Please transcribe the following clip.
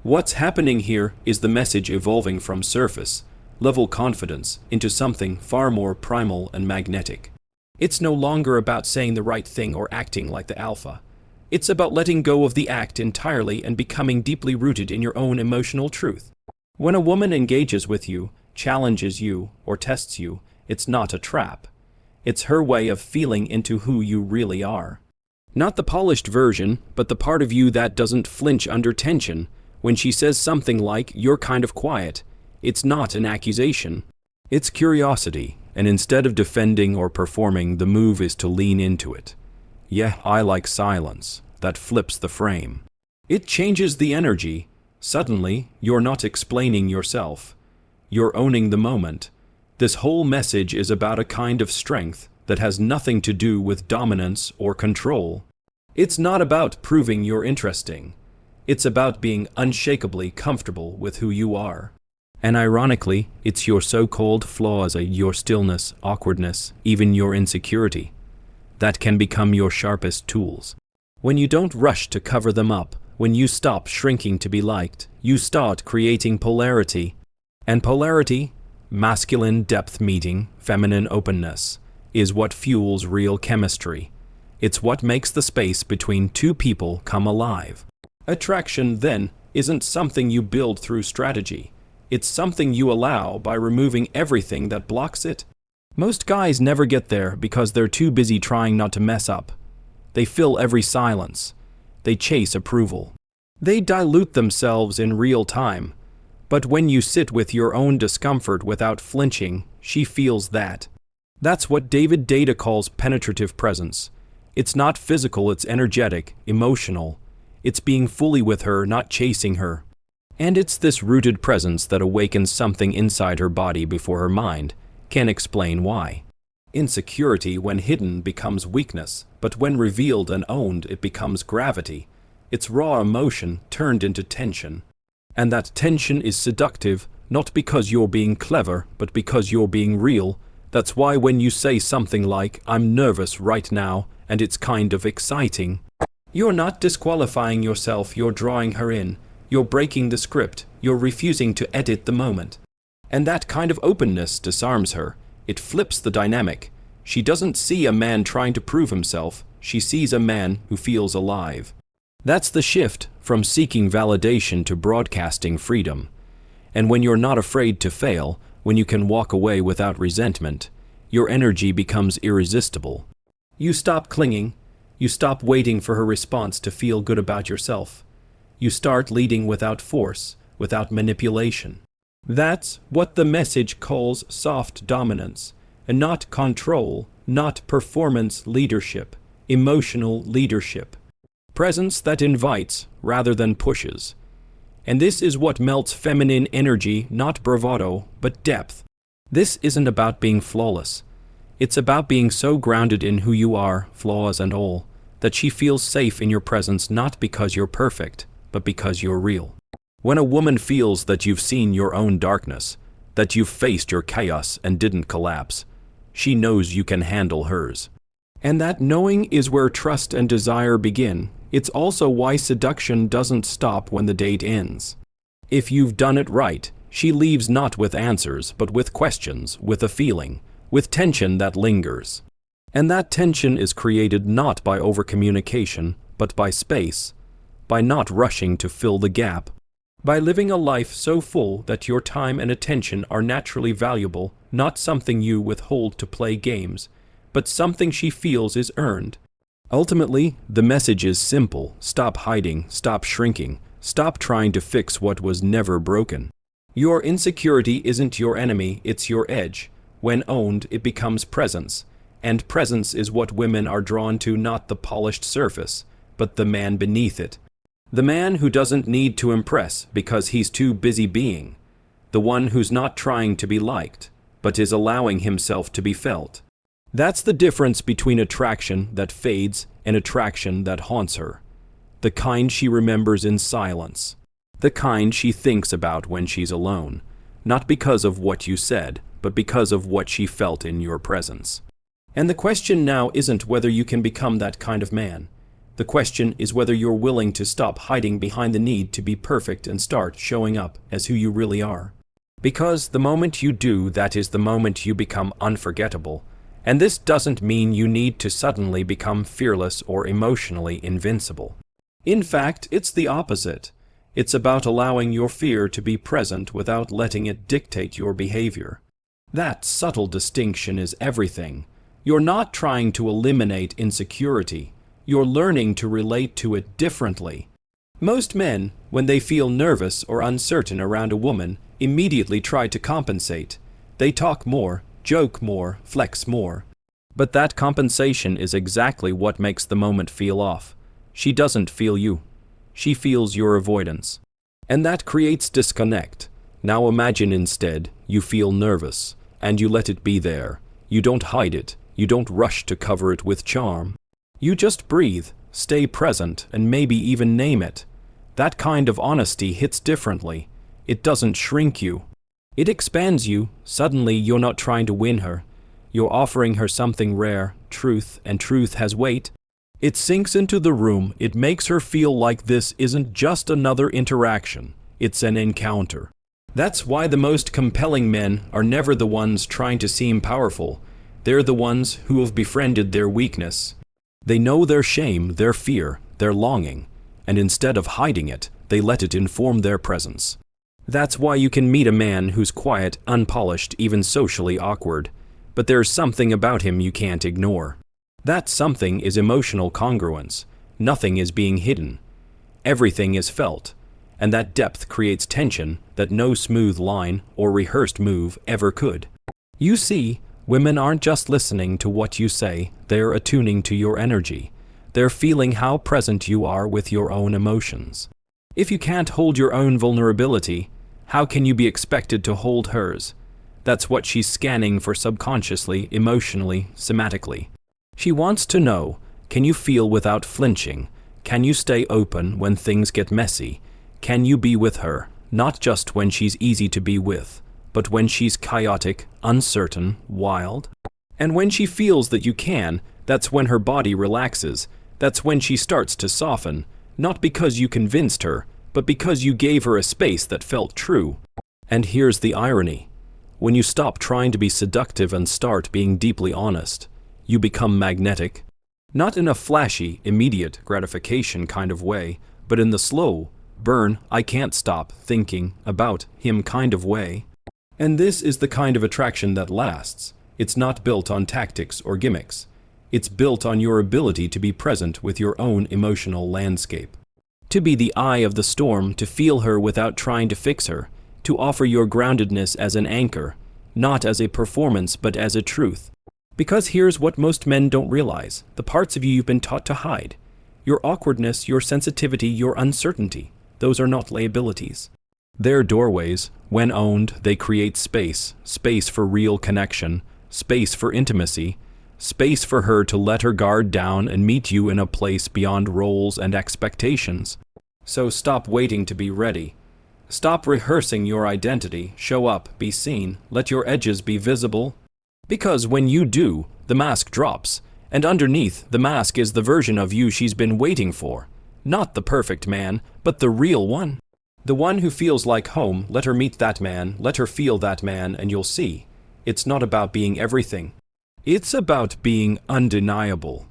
What's happening here is the message evolving from surface level confidence into something far more primal and magnetic. It's no longer about saying the right thing or acting like the alpha. It's about letting go of the act entirely and becoming deeply rooted in your own emotional truth. When a woman engages with you, challenges you, or tests you, it's not a trap. It's her way of feeling into who you really are. Not the polished version, but the part of you that doesn't flinch under tension. When she says something like, "You're kind of quiet," it's not an accusation. It's curiosity, and instead of defending or performing, the move is to lean into it. "Yeah, I like silence." That flips the frame. It changes the energy. Suddenly, you're not explaining yourself. You're owning the moment. This whole message is about a kind of strength that has nothing to do with dominance or control. It's not about proving you're interesting. It's about being unshakably comfortable with who you are. And ironically, it's your so-called flaws, your stillness, awkwardness, even your insecurity, that can become your sharpest tools. When you don't rush to cover them up, when you stop shrinking to be liked, you start creating polarity. And polarity, masculine depth meeting, feminine openness, is what fuels real chemistry. It's what makes the space between two people come alive. Attraction, then, isn't something you build through strategy. It's something you allow by removing everything that blocks it. Most guys never get there because they're too busy trying not to mess up. They fill every silence. They chase approval. They dilute themselves in real time. But when you sit with your own discomfort without flinching, she feels that. That's what David Data calls penetrative presence. It's not physical, it's energetic, emotional. It's being fully with her, not chasing her. And it's this rooted presence that awakens something inside her body before her mind can explain why. Insecurity, when hidden, becomes weakness, but when revealed and owned, it becomes gravity. It's raw emotion turned into tension. And that tension is seductive, not because you're being clever, but because you're being real. That's why when you say something like, "I'm nervous right now," and it's kind of exciting, you're not disqualifying yourself, you're drawing her in. You're breaking the script. You're refusing to edit the moment. And that kind of openness disarms her. It flips the dynamic. She doesn't see a man trying to prove himself. She sees a man who feels alive. That's the shift from seeking validation to broadcasting freedom. And when you're not afraid to fail, when you can walk away without resentment, your energy becomes irresistible. You stop clinging. You stop waiting for her response to feel good about yourself. You start leading without force, without manipulation. That's what the message calls soft dominance, and not control, not performance leadership, emotional leadership. Presence that invites rather than pushes. And this is what melts feminine energy, not bravado, but depth. This isn't about being flawless. It's about being so grounded in who you are, flaws and all, that she feels safe in your presence not because you're perfect, but because you're real. When a woman feels that you've seen your own darkness, that you've faced your chaos and didn't collapse, she knows you can handle hers. And that knowing is where trust and desire begin. It's also why seduction doesn't stop when the date ends. If you've done it right, she leaves not with answers, but with questions, with a feeling, with tension that lingers. And that tension is created not by overcommunication, but by space, by not rushing to fill the gap, by living a life so full that your time and attention are naturally valuable, not something you withhold to play games, but something she feels is earned. Ultimately, the message is simple: stop hiding, stop shrinking, stop trying to fix what was never broken. Your insecurity isn't your enemy, it's your edge. When owned, it becomes presence, and presence is what women are drawn to, not the polished surface, but the man beneath it. The man who doesn't need to impress because he's too busy being. The one who's not trying to be liked, but is allowing himself to be felt. That's the difference between attraction that fades and attraction that haunts her. The kind she remembers in silence. The kind she thinks about when she's alone. Not because of what you said, but because of what she felt in your presence. And the question now isn't whether you can become that kind of man. The question is whether you're willing to stop hiding behind the need to be perfect and start showing up as who you really are. Because the moment you do, that is the moment you become unforgettable. And this doesn't mean you need to suddenly become fearless or emotionally invincible. In fact, it's the opposite. It's about allowing your fear to be present without letting it dictate your behavior. That subtle distinction is everything. You're not trying to eliminate insecurity. You're learning to relate to it differently. Most men, when they feel nervous or uncertain around a woman, immediately try to compensate. They talk more, joke more, flex more. But that compensation is exactly what makes the moment feel off. She doesn't feel you. She feels your avoidance. And that creates disconnect. Now imagine instead you feel nervous, and you let it be there. You don't hide it. You don't rush to cover it with charm. You just breathe, stay present, and maybe even name it. That kind of honesty hits differently. It doesn't shrink you. It expands you. Suddenly you're not trying to win her. You're offering her something rare, truth, and truth has weight. It sinks into the room. It makes her feel like this isn't just another interaction. It's an encounter. That's why the most compelling men are never the ones trying to seem powerful. They're the ones who have befriended their weakness. They know their shame, their fear, their longing, and instead of hiding it, they let it inform their presence. That's why you can meet a man who's quiet, unpolished, even socially awkward, but there's something about him you can't ignore. That something is emotional congruence. Nothing is being hidden. Everything is felt, and that depth creates tension that no smooth line or rehearsed move ever could. You see, women aren't just listening to what you say, they're attuning to your energy. They're feeling how present you are with your own emotions. If you can't hold your own vulnerability, how can you be expected to hold hers? That's what she's scanning for subconsciously, emotionally, somatically. She wants to know, can you feel without flinching? Can you stay open when things get messy? Can you be with her, not just when she's easy to be with, but when she's chaotic, uncertain, wild? And when she feels that you can, that's when her body relaxes. That's when she starts to soften, not because you convinced her, but because you gave her a space that felt true. And here's the irony. When you stop trying to be seductive and start being deeply honest, you become magnetic. Not in a flashy, immediate gratification kind of way, but in the slow, burn, I can't stop thinking about him kind of way. And this is the kind of attraction that lasts. It's not built on tactics or gimmicks. It's built on your ability to be present with your own emotional landscape. To be the eye of the storm, to feel her without trying to fix her, to offer your groundedness as an anchor, not as a performance but as a truth. Because here's what most men don't realize, the parts of you you've been taught to hide. Your awkwardness, your sensitivity, your uncertainty. Those are not liabilities. They're doorways. When owned, they create space. Space for real connection. Space for intimacy. Space for her to let her guard down and meet you in a place beyond roles and expectations. So stop waiting to be ready. Stop rehearsing your identity. Show up, be seen, let your edges be visible. Because when you do, the mask drops, and underneath the mask is the version of you she's been waiting for. Not the perfect man, but the real one. The one who feels like home. Let her meet that man, let her feel that man, and you'll see. It's not about being everything. It's about being undeniable.